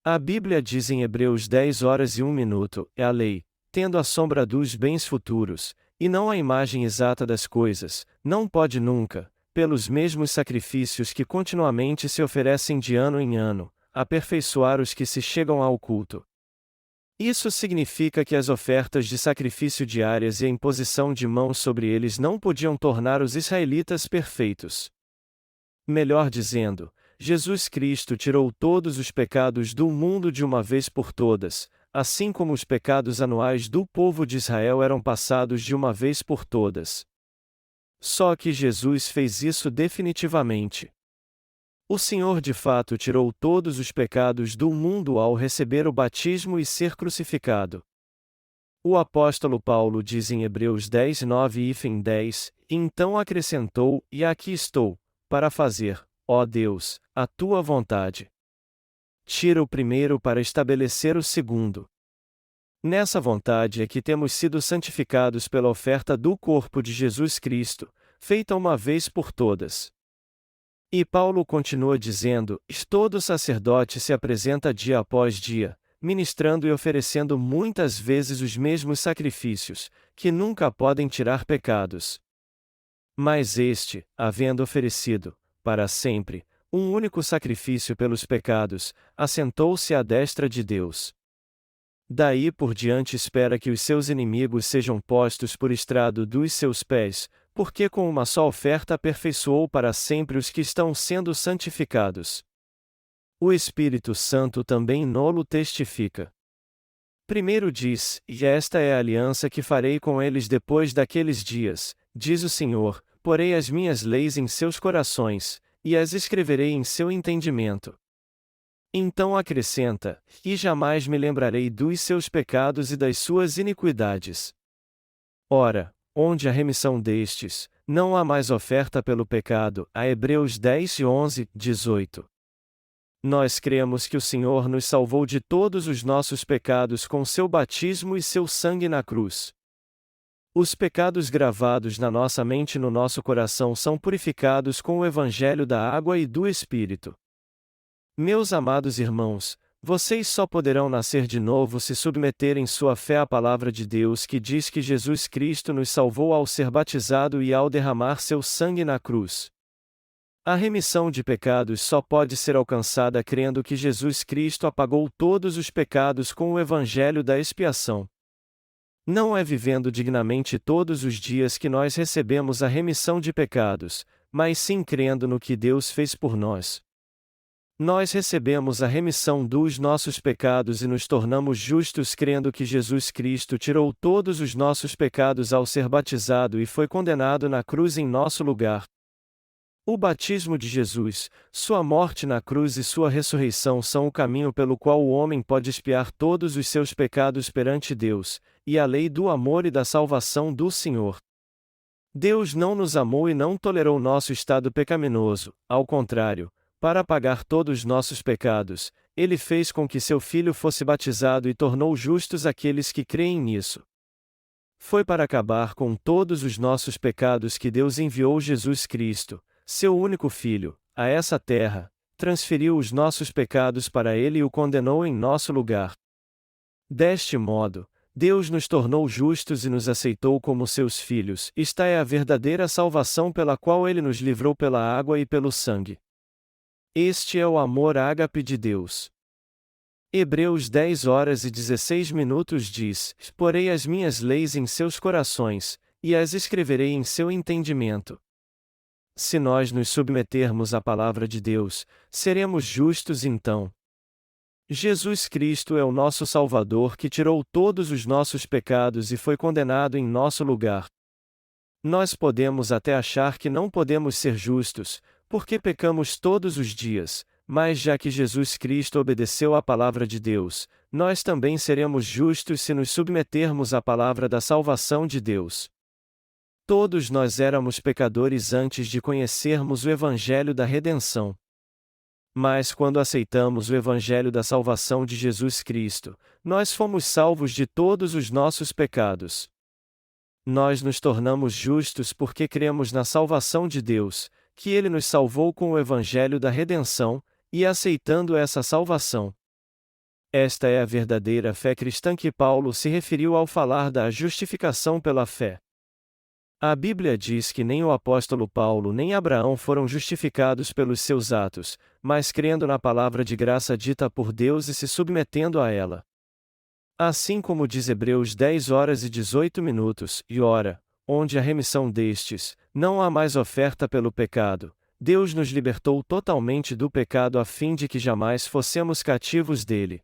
A Bíblia diz em Hebreus 10h01, é a lei, tendo a sombra dos bens futuros, e não a imagem exata das coisas, não pode nunca, pelos mesmos sacrifícios que continuamente se oferecem de ano em ano, aperfeiçoar os que se chegam ao culto. Isso significa que as ofertas de sacrifício diárias e a imposição de mãos sobre eles não podiam tornar os israelitas perfeitos. Melhor dizendo, Jesus Cristo tirou todos os pecados do mundo de uma vez por todas, assim como os pecados anuais do povo de Israel eram passados de uma vez por todas. Só que Jesus fez isso definitivamente. O Senhor de fato tirou todos os pecados do mundo ao receber o batismo e ser crucificado. O apóstolo Paulo diz em Hebreus 10:9-10, então acrescentou: E aqui estou, para fazer, ó Deus, a tua vontade. Tira o primeiro para estabelecer o segundo. Nessa vontade é que temos sido santificados pela oferta do corpo de Jesus Cristo, feita uma vez por todas. E Paulo continua dizendo: todo sacerdote se apresenta dia após dia, ministrando e oferecendo muitas vezes os mesmos sacrifícios, que nunca podem tirar pecados. Mas este, havendo oferecido, para sempre, um único sacrifício pelos pecados, assentou-se à destra de Deus. Daí por diante espera que os seus inimigos sejam postos por estrado dos seus pés, porque com uma só oferta aperfeiçoou para sempre os que estão sendo santificados. O Espírito Santo também nolo testifica. Primeiro diz: E esta é a aliança que farei com eles depois daqueles dias, diz o Senhor, porei as minhas leis em seus corações, e as escreverei em seu entendimento. Então acrescenta: E jamais me lembrarei dos seus pecados e das suas iniquidades. Ora, onde a remissão destes, não há mais oferta pelo pecado. A Hebreus 10:11-18. Nós cremos que o Senhor nos salvou de todos os nossos pecados com seu batismo e seu sangue na cruz. Os pecados gravados na nossa mente e no nosso coração são purificados com o Evangelho da água e do Espírito. Meus amados irmãos, vocês só poderão nascer de novo se submeterem sua fé à palavra de Deus que diz que Jesus Cristo nos salvou ao ser batizado e ao derramar seu sangue na cruz. A remissão de pecados só pode ser alcançada crendo que Jesus Cristo apagou todos os pecados com o Evangelho da expiação. Não é vivendo dignamente todos os dias que nós recebemos a remissão de pecados, mas sim crendo no que Deus fez por nós. Nós recebemos a remissão dos nossos pecados e nos tornamos justos crendo que Jesus Cristo tirou todos os nossos pecados ao ser batizado e foi condenado na cruz em nosso lugar. O batismo de Jesus, sua morte na cruz e sua ressurreição são o caminho pelo qual o homem pode expiar todos os seus pecados perante Deus, e a lei do amor e da salvação do Senhor. Deus não nos amou e não tolerou nosso estado pecaminoso, ao contrário. Para apagar todos os nossos pecados, Ele fez com que seu Filho fosse batizado e tornou justos aqueles que creem nisso. Foi para acabar com todos os nossos pecados que Deus enviou Jesus Cristo, seu único Filho, a essa terra, transferiu os nossos pecados para Ele e o condenou em nosso lugar. Deste modo, Deus nos tornou justos e nos aceitou como seus filhos. Esta é a verdadeira salvação pela qual Ele nos livrou pela água e pelo sangue. Este é o amor ágape de Deus. Hebreus 10h16 diz: Porei as minhas leis em seus corações, e as escreverei em seu entendimento. Se nós nos submetermos à palavra de Deus, seremos justos então. Jesus Cristo é o nosso Salvador que tirou todos os nossos pecados e foi condenado em nosso lugar. Nós podemos até achar que não podemos ser justos, porque pecamos todos os dias, mas já que Jesus Cristo obedeceu à palavra de Deus, nós também seremos justos se nos submetermos à palavra da salvação de Deus. Todos nós éramos pecadores antes de conhecermos o Evangelho da redenção. Mas quando aceitamos o Evangelho da salvação de Jesus Cristo, nós fomos salvos de todos os nossos pecados. Nós nos tornamos justos porque cremos na salvação de Deus, que Ele nos salvou com o Evangelho da redenção, e aceitando essa salvação. Esta é a verdadeira fé cristã que Paulo se referiu ao falar da justificação pela fé. A Bíblia diz que nem o apóstolo Paulo nem Abraão foram justificados pelos seus atos, mas crendo na palavra de graça dita por Deus e se submetendo a ela. Assim como diz Hebreus 10h18, e ora, onde a remissão destes, não há mais oferta pelo pecado, Deus nos libertou totalmente do pecado a fim de que jamais fossemos cativos dele.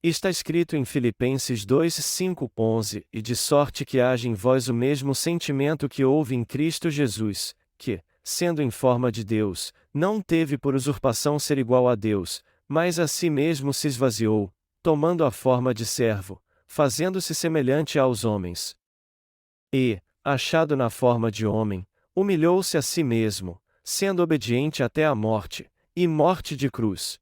Está escrito em Filipenses 2:5-11, e de sorte que haja em vós o mesmo sentimento que houve em Cristo Jesus, que, sendo em forma de Deus, não teve por usurpação ser igual a Deus, mas a si mesmo se esvaziou, tomando a forma de servo, fazendo-se semelhante aos homens. E, achado na forma de homem, humilhou-se a si mesmo, sendo obediente até a morte, e morte de cruz.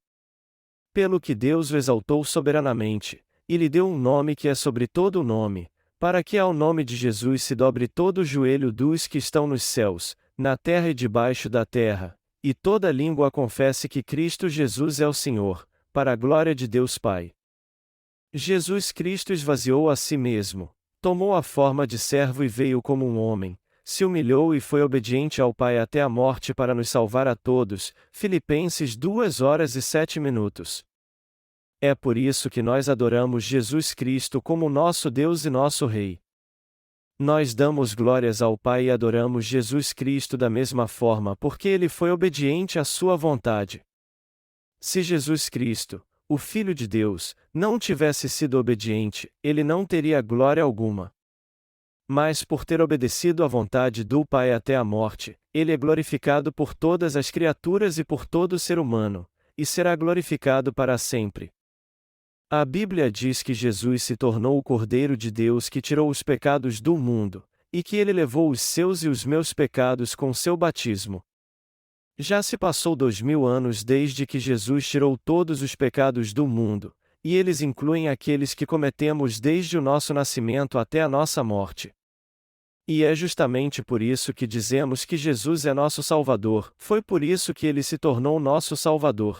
Pelo que Deus o exaltou soberanamente, e lhe deu um nome que é sobre todo o nome, para que ao nome de Jesus se dobre todo o joelho dos que estão nos céus, na terra e debaixo da terra, e toda língua confesse que Cristo Jesus é o Senhor, para a glória de Deus Pai. Jesus Cristo esvaziou a si mesmo, tomou a forma de servo e veio como um homem, se humilhou e foi obediente ao Pai até a morte para nos salvar a todos. Filipenses 2h07. É por isso que nós adoramos Jesus Cristo como nosso Deus e nosso Rei. Nós damos glórias ao Pai e adoramos Jesus Cristo da mesma forma porque Ele foi obediente à sua vontade. Se Jesus Cristo, o Filho de Deus, não tivesse sido obediente, Ele não teria glória alguma. Mas por ter obedecido à vontade do Pai até a morte, Ele é glorificado por todas as criaturas e por todo ser humano, e será glorificado para sempre. A Bíblia diz que Jesus se tornou o Cordeiro de Deus que tirou os pecados do mundo, e que Ele levou os seus e os meus pecados com seu batismo. Já se passou 2000 anos desde que Jesus tirou todos os pecados do mundo, e eles incluem aqueles que cometemos desde o nosso nascimento até a nossa morte. E é justamente por isso que dizemos que Jesus é nosso Salvador, foi por isso que Ele se tornou nosso Salvador.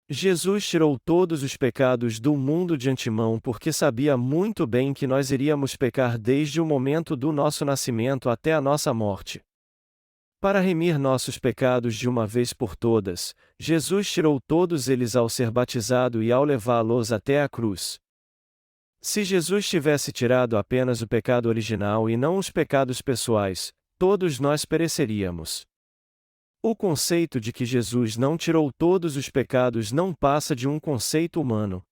Jesus tirou todos os pecados do mundo de antemão porque sabia muito bem que nós iríamos pecar desde o momento do nosso nascimento até a nossa morte. Para remir nossos pecados de uma vez por todas, Jesus tirou todos eles ao ser batizado e ao levá-los até a cruz. Se Jesus tivesse tirado apenas o pecado original e não os pecados pessoais, todos nós pereceríamos. O conceito de que Jesus não tirou todos os pecados não passa de um conceito humano.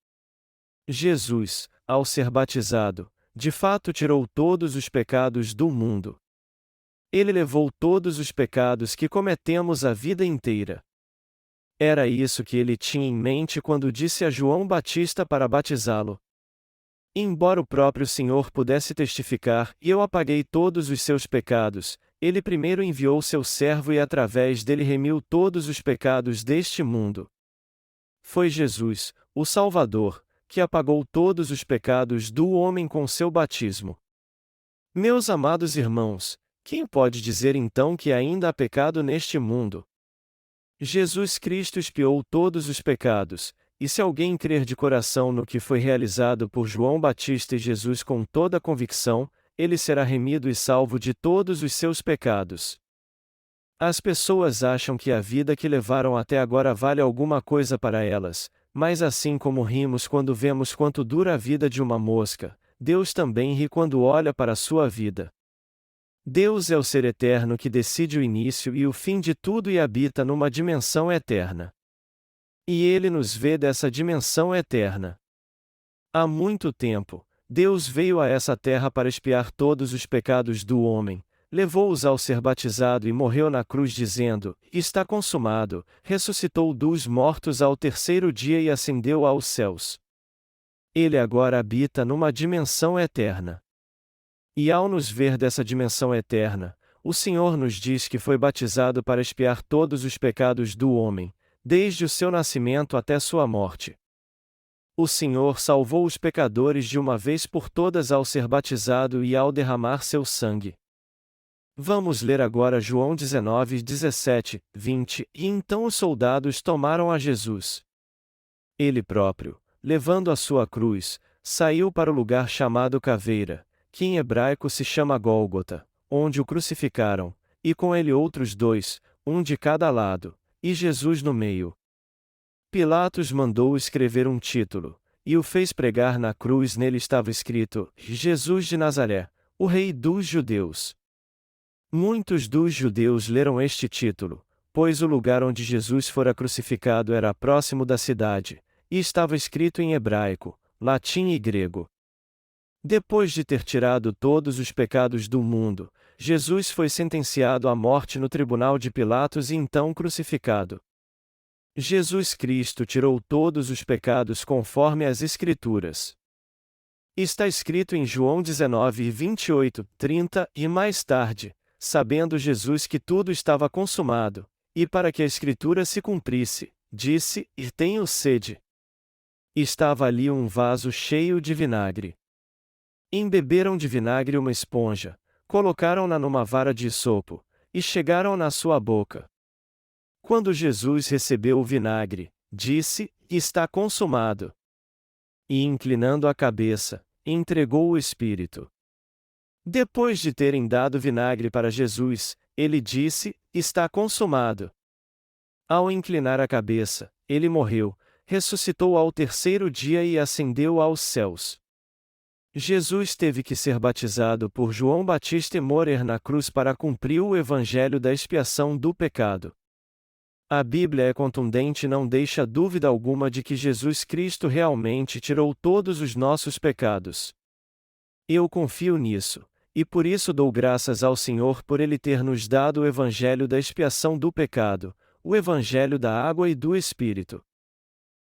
Jesus, ao ser batizado, de fato tirou todos os pecados do mundo. Ele levou todos os pecados que cometemos a vida inteira. Era isso que ele tinha em mente quando disse a João Batista para batizá-lo. Embora o próprio Senhor pudesse testificar, e eu apaguei todos os seus pecados, Ele primeiro enviou seu servo e através dele remiu todos os pecados deste mundo. Foi Jesus, o Salvador, que apagou todos os pecados do homem com seu batismo. Meus amados irmãos, quem pode dizer então que ainda há pecado neste mundo? Jesus Cristo expiou todos os pecados, e se alguém crer de coração no que foi realizado por João Batista e Jesus com toda convicção, ele será remido e salvo de todos os seus pecados. As pessoas acham que a vida que levaram até agora vale alguma coisa para elas, mas assim como rimos quando vemos quanto dura a vida de uma mosca, Deus também ri quando olha para a sua vida. Deus é o ser eterno que decide o início e o fim de tudo e habita numa dimensão eterna. E ele nos vê dessa dimensão eterna. Há muito tempo, Deus veio a essa terra para expiar todos os pecados do homem, levou-os ao ser batizado e morreu na cruz dizendo: está consumado, ressuscitou dos mortos ao terceiro dia e ascendeu aos céus. Ele agora habita numa dimensão eterna. E ao nos ver dessa dimensão eterna, o Senhor nos diz que foi batizado para expiar todos os pecados do homem, desde o seu nascimento até sua morte. O Senhor salvou os pecadores de uma vez por todas ao ser batizado e ao derramar seu sangue. Vamos ler agora João 19, 17, 20. E então os soldados tomaram a Jesus. Ele próprio, levando a sua cruz, saiu para o lugar chamado Caveira, que em hebraico se chama Gólgota, onde o crucificaram, e com ele outros dois, um de cada lado, e Jesus no meio. Pilatos mandou escrever um título, e o fez pregar na cruz. Nele estava escrito: Jesus de Nazaré, o Rei dos Judeus. Muitos dos judeus leram este título, pois o lugar onde Jesus fora crucificado era próximo da cidade, e estava escrito em hebraico, latim e grego. Depois de ter tirado todos os pecados do mundo, Jesus foi sentenciado à morte no tribunal de Pilatos e então crucificado. Jesus Cristo tirou todos os pecados conforme as Escrituras. Está escrito em João 19, 28, 30, e mais tarde, sabendo Jesus que tudo estava consumado, e para que a Escritura se cumprisse, disse: E tenho sede. Estava ali um vaso cheio de vinagre. Embeberam de vinagre uma esponja, colocaram-na numa vara de isopo, e chegaram na sua boca. Quando Jesus recebeu o vinagre, disse: Está consumado. E inclinando a cabeça, entregou o Espírito. Depois de terem dado vinagre para Jesus, ele disse: Está consumado. Ao inclinar a cabeça, ele morreu, ressuscitou ao terceiro dia e ascendeu aos céus. Jesus teve que ser batizado por João Batista e morrer na cruz para cumprir o evangelho da expiação do pecado. A Bíblia é contundente e não deixa dúvida alguma de que Jesus Cristo realmente tirou todos os nossos pecados. Eu confio nisso, e por isso dou graças ao Senhor por Ele ter nos dado o evangelho da expiação do pecado, o evangelho da água e do Espírito.